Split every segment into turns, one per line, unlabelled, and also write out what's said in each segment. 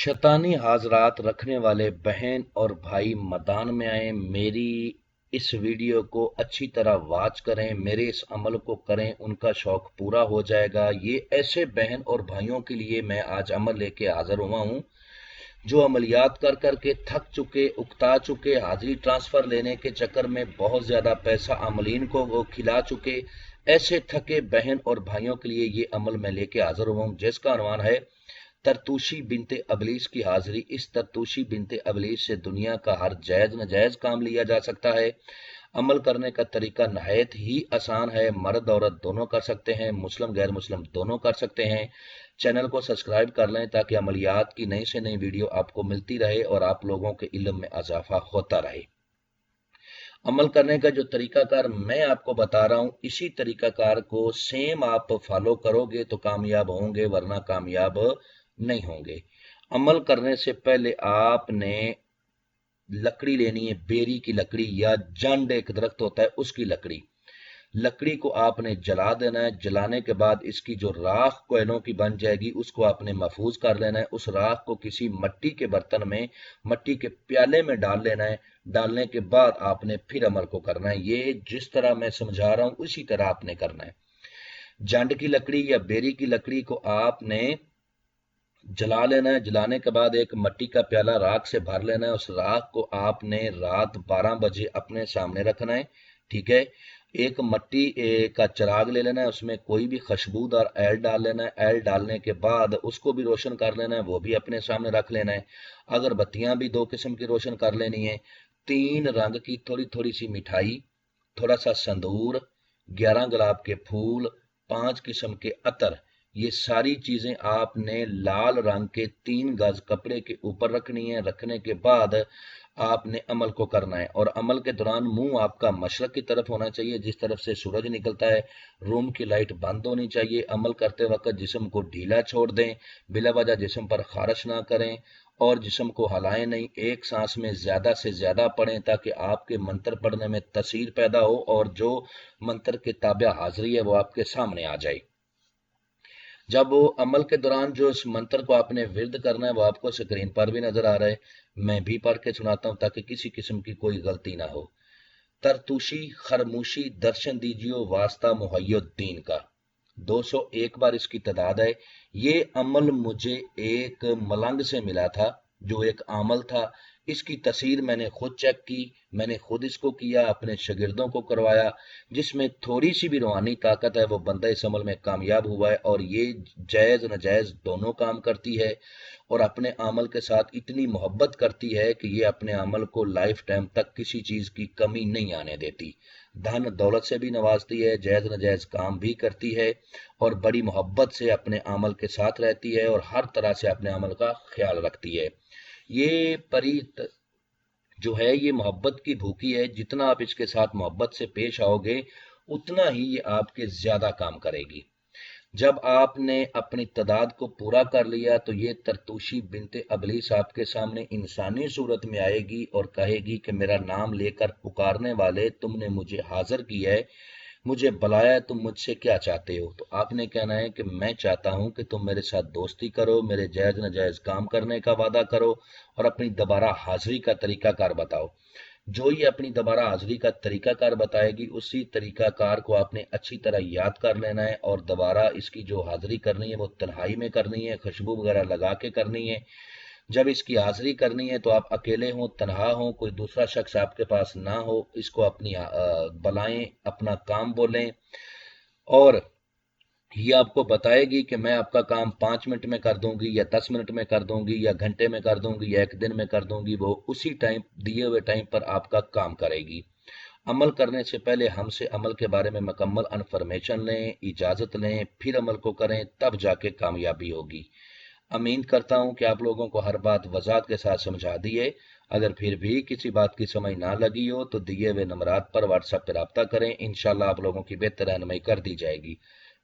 शैतानी हाज़रात रखने वाले बहन और भाई मैदान में आएं। मेरी इस वीडियो को अच्छी तरह वॉच करें, मेरे इस अमल को करें, उनका शौक पूरा हो जाएगा। ये ऐसे बहन और भाइयों के लिए मैं आज अमल लेके हाजिर हुआ हूँ जो अमलियात कर कर के थक चुके, उकता चुके, हाजिरी ट्रांसफ़र लेने के चक्कर में बहुत ज़्यादा पैसा अमलीन को वो खिला चुके। ऐसे थके बहन और भाइयों के लिए ये अमल मैं लेके हाजिर हुआ हूँ, जिसका अनवान है तरतूशी बिनते अबलीस की हाजिरी। इस तरतूशी बिनते अबलीस से दुनिया का हर जायज़ नाजायज़ काम लिया जा सकता है। अमल करने का तरीका नहायत ही आसान है, मर्द औरत दोनों कर सकते हैं, मुस्लिम गैर मुस्लिम दोनों कर सकते हैं। चैनल को सब्सक्राइब कर लें ताकि अमलियात की नई से नई वीडियो आपको मिलती रहे और आप लोगों के इल्म में इजाफा होता रहे। अमल करने का जो तरीकाकार मैं आपको बता रहा हूँ, इसी तरीकाकार को सेम आप फॉलो करोगे तो कामयाब होंगे, वरना कामयाब नहीं होंगे। अमल करने से पहले आपने लकड़ी लेनी है, बेरी की लकड़ी या जंड एक दरख्त होता है उसकी लकड़ी। लकड़ी को आपने जला देना है। जलाने के बाद इसकी जो राख कोयलों की बन जाएगी उसको आपने महफूज कर लेना है। उस राख को किसी मट्टी के बर्तन में, मट्टी के प्याले में डाल लेना है। डालने के बाद आपने फिर अमल को करना है। ये जिस तरह मैं समझा रहा हूं उसी तरह आपने करना है। जंड की लकड़ी या बेरी की लकड़ी को आपने जला लेना है। जलाने के बाद एक मट्टी का प्याला राख से भर लेना है। उस राख को आपने रात 12 बजे अपने सामने रखना है। ठीक है। एक मट्टी का चिराग ले लेना है, उसमें कोई भी खुशबूदार ऐल डाल लेना है। ऐल डालने के बाद उसको भी रोशन कर लेना है, वो भी अपने सामने रख लेना है। अगरबत्तियां भी 2 किस्म की रोशन कर लेनी है। 3 रंग की थोड़ी थोड़ी सी मिठाई, थोड़ा सा संदूर, 11 गुलाब के फूल, 5 किस्म के अतर, ये सारी चीजें आपने लाल रंग के 3 गज कपड़े के ऊपर रखनी है। रखने के बाद आपने अमल को करना है और अमल के दौरान मुंह आपका मशरक की तरफ होना चाहिए, जिस तरफ से सूरज निकलता है। रूम की लाइट बंद होनी चाहिए। अमल करते वक्त जिस्म को ढीला छोड़ दें, बिला वजह जिस्म पर खारिश ना करें और जिस्म को हिलाएं नहीं। एक सांस में ज्यादा से ज्यादा पढ़ें ताकि आपके मंत्र पढ़ने में तसीर पैदा हो और जो मंत्र के ताबे हाजिरी है वो आपके सामने आ जाए। जब वो अमल के दौरान जो इस मंत्र को आपने विरद करना है वो आपको स्क्रीन पर भी नजर आ रहा है। मैं भी पढ़ के सुनाता हूं ताकि किसी किस्म की कोई गलती ना हो। तरतूशी खरमूशी दर्शन दीजियो वास्ता मुहैयुद्दीन का। 201 बार इसकी तादाद है। ये अमल मुझे एक मलंग से मिला था जो एक आमल था। इसकी तसीर मैंने खुद चेक की, मैंने खुद इसको किया, अपने शागिर्दों को करवाया। जिसमें थोड़ी सी भी रूहानी ताकत है वो बंदा इस अमल में कामयाब हुआ है और ये जायज़ नाजायज़ दोनों काम करती है और अपने अमल के साथ इतनी मोहब्बत करती है कि ये अपने अमल को लाइफ टाइम तक किसी चीज़ की कमी नहीं आने देती। धन दौलत से भी नवाजती है, जायज़ नाजायज़ काम भी करती है और बड़ी मोहब्बत से अपने अमल के साथ रहती है और हर तरह से अपने अमल का ख्याल रखती है। ये परी जो है ये मोहब्बत की भूखी है। जितना आप इसके साथ मोहब्बत से पेश आओगे उतना ही ये आपके ज्यादा काम करेगी। जब आपने अपनी तादाद को पूरा कर लिया तो ये तरतूशी बिनते अबलीस आपके सामने इंसानी सूरत में आएगी और कहेगी कि मेरा नाम लेकर पुकारने वाले तुमने मुझे हाजिर किया है, मुझे बुलाया है, तुम मुझसे क्या चाहते हो। तो आपने कहना है कि मैं चाहता हूं कि तुम मेरे साथ दोस्ती करो, मेरे जायज नाजायज काम करने का वादा करो और अपनी दोबारा हाजिरी का तरीकाकार बताओ। जो ये अपनी दोबारा हाजिरी का तरीकाकार बताएगी उसी तरीकाकार को आपने अच्छी तरह याद कर लेना है और दोबारा इसकी जो हाजिरी करनी है वो तन्हाई में करनी है, खुशबू वगैरह लगा के करनी है। जब इसकी हाजिरी करनी है तो आप अकेले हों, तनहा हों, कोई दूसरा शख्स आपके पास ना हो, इसको अपनी बुलाएं, अपना काम बोलें और ये आपको बताएगी कि मैं आपका काम 5 मिनट में कर दूंगी या 10 मिनट में कर दूंगी या घंटे में कर दूंगी या एक दिन में कर दूंगी। वो उसी टाइम, दिए हुए टाइम पर आपका काम करेगी। अमल करने से पहले हमसे अमल के बारे में मुकम्मल इन्फॉर्मेशन लें, इजाज़त लें, फिर अमल को करें, तब जाके कामयाबी होगी। उम्मीद करता हूं कि आप लोगों को हर बात वजाहत के साथ समझा दी है। अगर फिर भी किसी बात की समझ ना लगी हो तो दिए हुए नंबरात पर व्हाट्सएप पर रब्ता करें, इंशाल्लाह आप लोगों की बेहतर रहनुमाई कर दी जाएगी।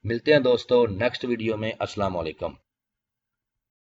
मिलते हैं दोस्तों नेक्स्ट वीडियो में। अस्सलाम वालेकुम।